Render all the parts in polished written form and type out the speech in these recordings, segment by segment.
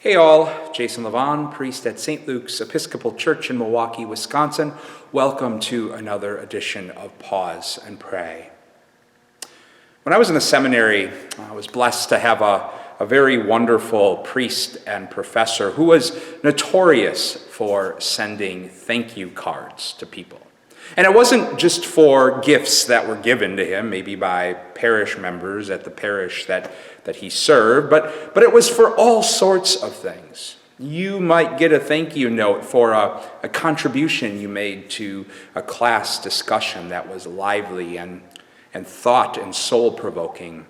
Hey all, Jason Levon, priest at St. Luke's Episcopal Church in Milwaukee, Wisconsin. Welcome to another edition of Pause and Pray. When I was in the seminary, I was blessed to have a very wonderful priest and professor who was notorious for sending thank you cards to people. And it wasn't just for gifts that were given to him, maybe by parish members at the parish that he served, but it was for all sorts of things. You might get a thank you note for a contribution you made to a class discussion that was lively and thought and soul-provoking.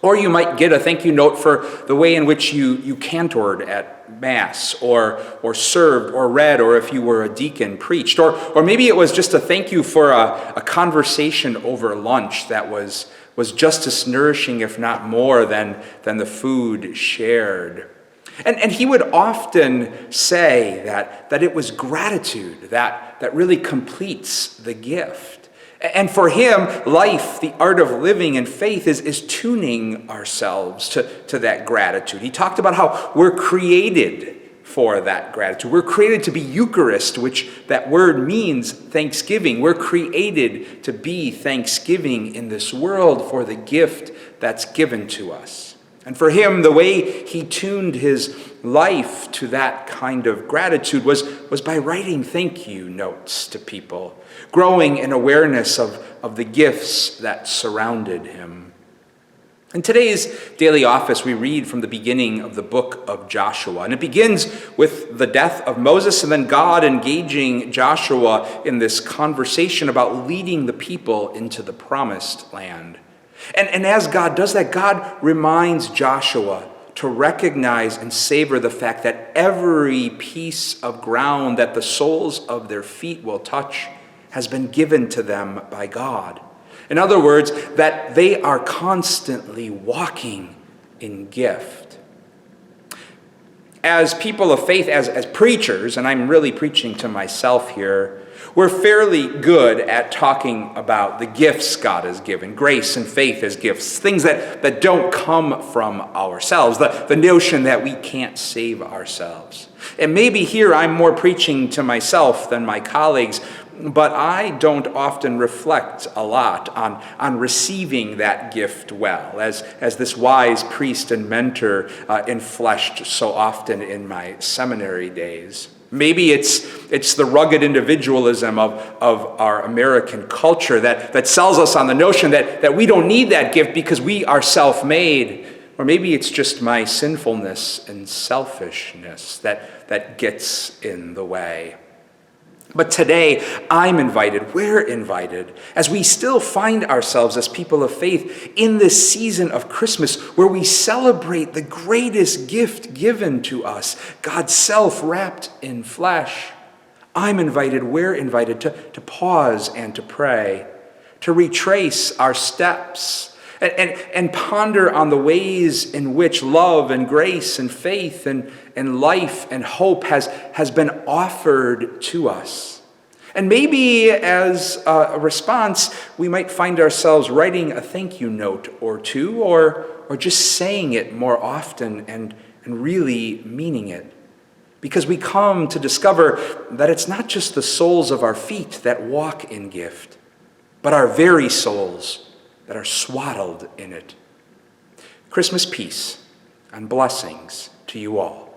Or you might get a thank you note for the way in which you cantored at Mass, or served, or read, or if you were a deacon, preached. Or maybe it was just a thank you for a conversation over lunch that was just as nourishing, if not more, than the food shared. And he would often say that it was gratitude that really completes the gift. And for him, life, the art of living and faith is tuning ourselves to that gratitude. He talked about how we're created for that gratitude. We're created to be Eucharist, which that word means thanksgiving. We're created to be thanksgiving in this world for the gift that's given to us. And for him, the way he tuned his life to that kind of gratitude was by writing thank you notes to people, growing in awareness of the gifts that surrounded him. In today's daily office, we read from the beginning of the book of Joshua, and it begins with the death of Moses and then God engaging Joshua in this conversation about leading the people into the promised land. And as God does that, God reminds Joshua to recognize and savor the fact that every piece of ground that the soles of their feet will touch has been given to them by God. In other words, that they are constantly walking in gift. As people of faith, as preachers, and I'm really preaching to myself here, we're fairly good at talking about the gifts God has given, grace and faith as gifts, things that don't come from ourselves, the notion that we can't save ourselves. And maybe here I'm more preaching to myself than my colleagues, but I don't often reflect a lot on receiving that gift well, as this wise priest and mentor enfleshed so often in my seminary days. Maybe it's the rugged individualism of our American culture that sells us on the notion that we don't need that gift because we are self-made. Or maybe it's just my sinfulness and selfishness that gets in the way. But today, we're invited, as we still find ourselves as people of faith in this season of Christmas where we celebrate the greatest gift given to us, God's self wrapped in flesh. We're invited to pause and to pray, to retrace our steps, and ponder on the ways in which love and grace and faith and life and hope has been offered to us. And maybe as a response, we might find ourselves writing a thank you note or two, or just saying it more often and really meaning it. Because we come to discover that it's not just the soles of our feet that walk in gift, but our very souls that are swaddled in it. Christmas peace and blessings to you all.